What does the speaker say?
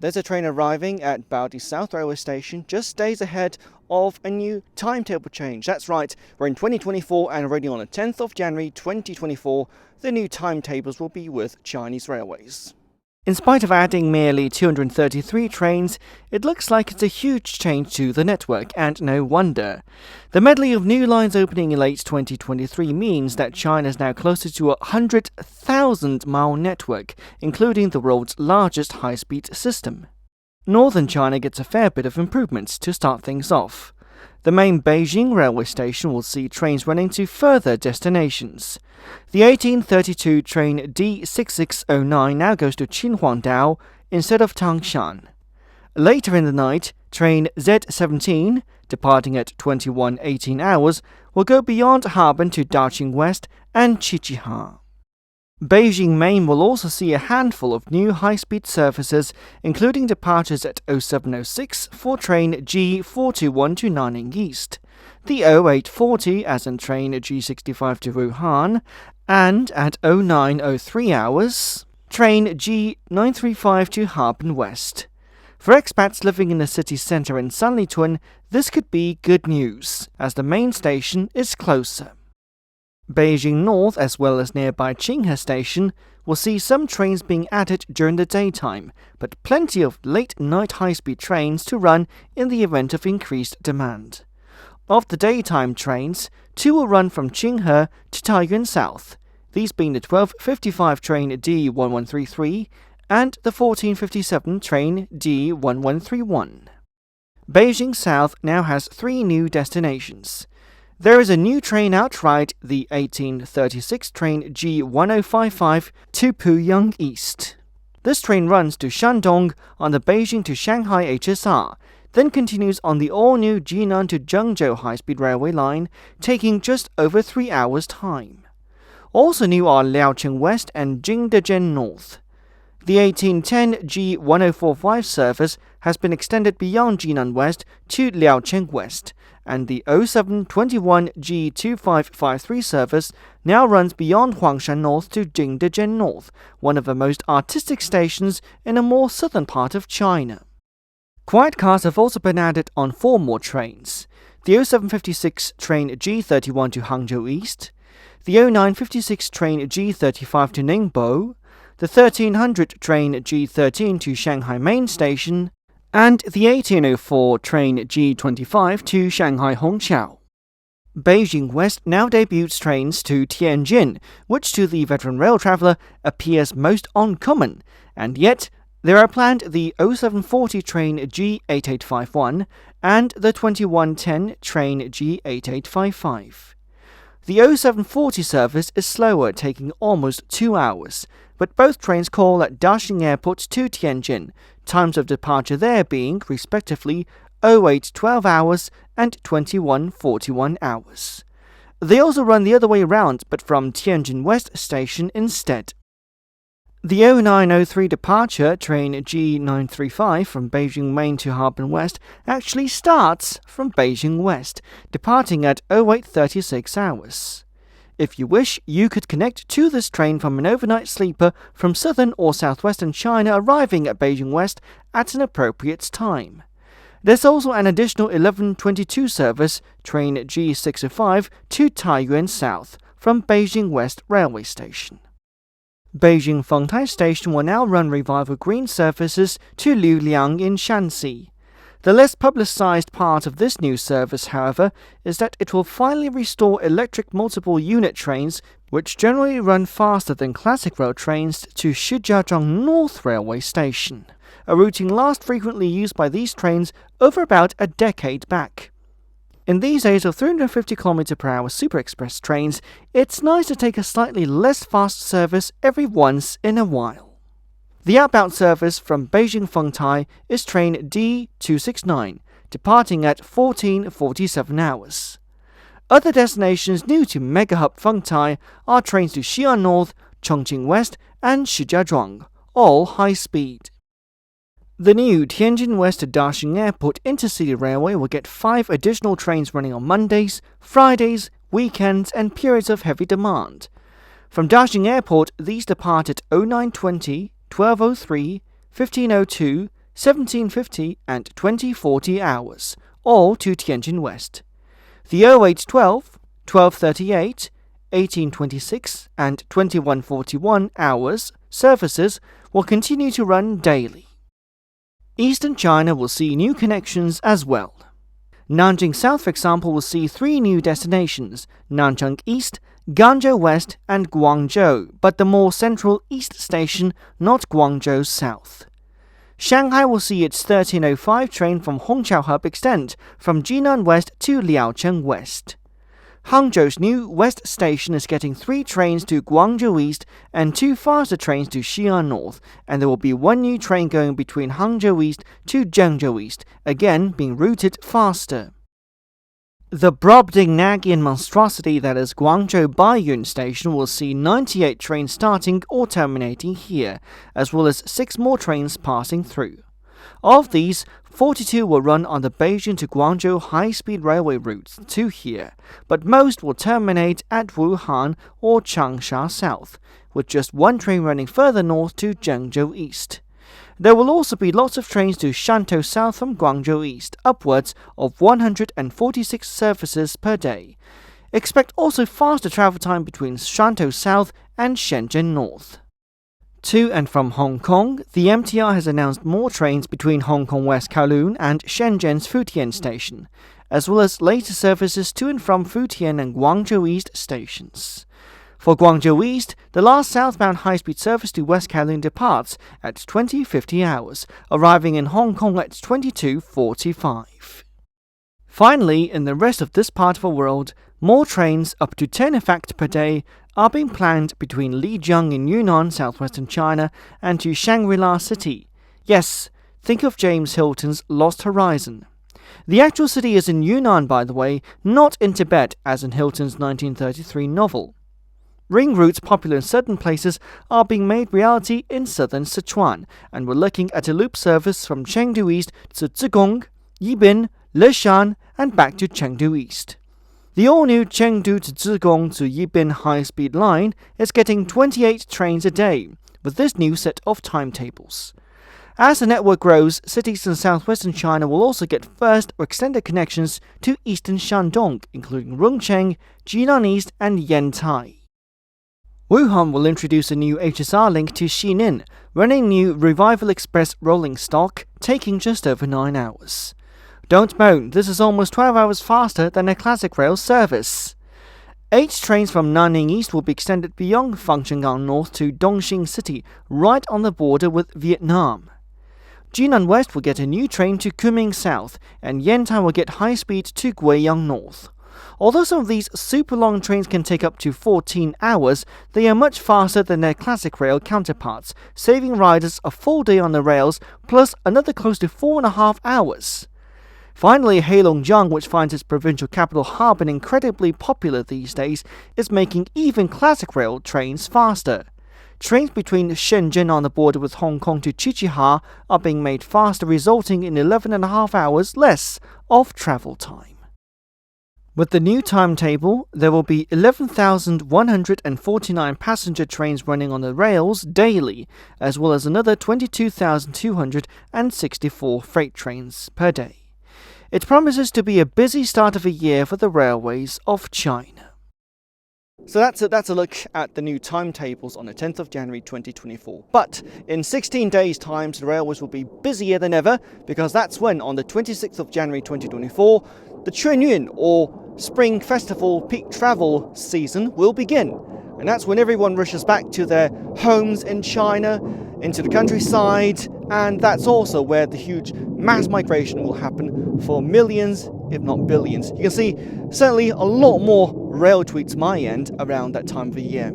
There's a train arriving at Baodi South Railway Station just days ahead of a new timetable change. That's right, we're in 2024 and already on the 10th of January 2024, the new timetables will be with Chinese Railways. In spite of adding merely 233 trains, it looks like it's a huge change to the network, and no wonder. The medley of new lines opening in late 2023 means that China is now closer to a 100,000-mile network, including the world's largest high-speed system. Northern China gets a fair bit of improvements to start things off. The main Beijing railway station will see trains running to further destinations. The 1832 train D6609 now goes to Qinhuangdao instead of Tangshan. Later in the night, train Z17, departing at 21:18 hours, will go beyond Harbin to Beijing West and Qiqihar. Beijing Main will also see a handful of new high-speed services, including departures at 0706 for train G421 to Nanning East, the 0840 as in train G65 to Wuhan, and at 0903 hours, train G935 to Harbin West. For expats living in the city centre in Sanlitun, this could be good news, as the main station is closer. Beijing North, as well as nearby Qinghe Station, will see some trains being added during the daytime, but plenty of late-night high-speed trains to run in the event of increased demand. Of the daytime trains, 2 will run from Qinghe to Taiyuan South, these being the 12:55 train D1133 and the 14:57 train D1131. Beijing South now has 3 new destinations. There is a new train outright, the 1836 train G1055 to Puyang East. This train runs to Shandong on the Beijing to Shanghai HSR, then continues on the all-new Jinan to Zhengzhou high-speed railway line, taking just over 3 hours' time. Also new are Liaocheng West and Jingdezhen North. The 1810 G1045 service has been extended beyond Jinan West to Liaocheng West, and the 0721 G2553 service now runs beyond Huangshan North to Jingdezhen North, one of the most artistic stations in a more southern part of China. Quiet cars have also been added on 4 more trains. The 0756 train G31 to Hangzhou East, the 0956 train G35 to Ningbo, the 1300 train G13 to Shanghai Main Station, and the 1804 train G25 to Shanghai Hongqiao. Beijing West now debuts trains to Tianjin, which to the veteran rail traveller appears most uncommon, and yet there are planned the 0740 train G8851 and the 2110 train G8855. The 0740 service is slower, taking almost 2 hours, but both trains call at Daxing Airport to Tianjin, times of departure there being, respectively, 0812 hours and 2141 hours. They also run the other way around, but from Tianjin West Station instead. The 0903 departure train G935 from Beijing Main to Harbin West actually starts from Beijing West, departing at 0836 hours. If you wish, you could connect to this train from an overnight sleeper from southern or southwestern China arriving at Beijing West at an appropriate time. There's also an additional 1122 service, train G605, to Taiyuan South from Beijing West Railway Station. Beijing Fengtai Station will now run Revival Green services to Luliang in Shanxi. The less publicized part of this new service, however, is that it will finally restore electric multiple unit trains, which generally run faster than classic rail trains, to Shijiazhuang North Railway Station, a routing last frequently used by these trains over about a decade back. In these days of 350 km/h super express trains, it's nice to take a slightly less fast service every once in a while. The outbound service from Beijing Fengtai is train D269, departing at 14:47 hours. Other destinations new to Mega Hub Fengtai are trains to Xi'an North, Chongqing West, and Shijiazhuang, all high speed. The new Tianjin West to Daxing Airport Intercity Railway will get 5 additional trains running on Mondays, Fridays, weekends, and periods of heavy demand. From Daxing Airport, these depart at 0920, 1203, 1502, 1750 and 2040 hours, all to Tianjin West. The 0812, 1238, 1826 and 2141 hours services will continue to run daily. Eastern China will see new connections as well. Nanjing South, for example, will see 3 new destinations: Nanjing East, Ganzhou West and Guangzhou, but the more central East Station, not Guangzhou South. Shanghai will see its 1305 train from Hongqiao Hub extend from Jinan West to Liaocheng West. Hangzhou's new West Station is getting 3 trains to Guangzhou East and 2 faster trains to Xi'an North, and there will be 1 new train going between Hangzhou East to Zhengzhou East, again being routed faster. The Brobdingnagian monstrosity that is Guangzhou Baiyun Station will see 98 trains starting or terminating here, as well as 6 more trains passing through. Of these, 42 will run on the Beijing to Guangzhou high-speed railway routes to here, but most will terminate at Wuhan or Changsha South, with just 1 train running further north to Zhengzhou East. There will also be lots of trains to Shantou South from Guangzhou East, upwards of 146 services per day. Expect also faster travel time between Shantou South and Shenzhen North. To and from Hong Kong, the MTR has announced more trains between Hong Kong West Kowloon and Shenzhen's Futian Station, as well as later services to and from Futian and Guangzhou East stations. For Guangzhou East, the last southbound high-speed service to West Kowloon departs at 20:50 hours, arriving in Hong Kong at 22:45. Finally, in the rest of this part of the world, more trains, up to 10 in fact per day, are being planned between Lijiang in Yunnan, southwestern China, and to Shangri-La City. Yes, think of James Hilton's Lost Horizon. The actual city is in Yunnan, by the way, not in Tibet as in Hilton's 1933 novel. Ring routes popular in certain places are being made reality in southern Sichuan, and we're looking at a loop service from Chengdu East to Zigong, Yibin, Leshan, and back to Chengdu East. The all-new Chengdu to Zigong to Yibin high-speed line is getting 28 trains a day, with this new set of timetables. As the network grows, cities in southwestern China will also get first or extended connections to eastern Shandong, including Rongcheng, Jinan East, and Yantai. Wuhan will introduce a new HSR link to Xining, running new Revival Express rolling stock, taking just over 9 hours. Don't moan, this is almost 12 hours faster than a classic rail service. 8 trains from Nanning East will be extended beyond Fangchenggang North to Dongxing City, right on the border with Vietnam. Jinan West will get a new train to Kunming South, and Yantai will get high speed to Guiyang North. Although some of these super long trains can take up to 14 hours, they are much faster than their classic rail counterparts, saving riders a full day on the rails, plus another close to 4.5 hours. Finally, Heilongjiang, which finds its provincial capital Harbin incredibly popular these days, is making even classic rail trains faster. Trains between Shenzhen on the border with Hong Kong to Qiqihar are being made faster, resulting in 11.5 hours less of travel time. With the new timetable, there will be 11,149 passenger trains running on the rails daily, as well as another 22,264 freight trains per day. It promises to be a busy start of a year for the railways of China. So that's a look at the new timetables on the 10th of January 2024. But in 16 days' time, the railways will be busier than ever, because that's when, on the 26th of January 2024, the Chunyun, or Spring Festival peak travel season, will begin. And that's when everyone rushes back to their homes in China, into the countryside, and that's also where the huge mass migration will happen for millions, if not billions. You can see certainly a lot more rail tweets my end around that time of the year.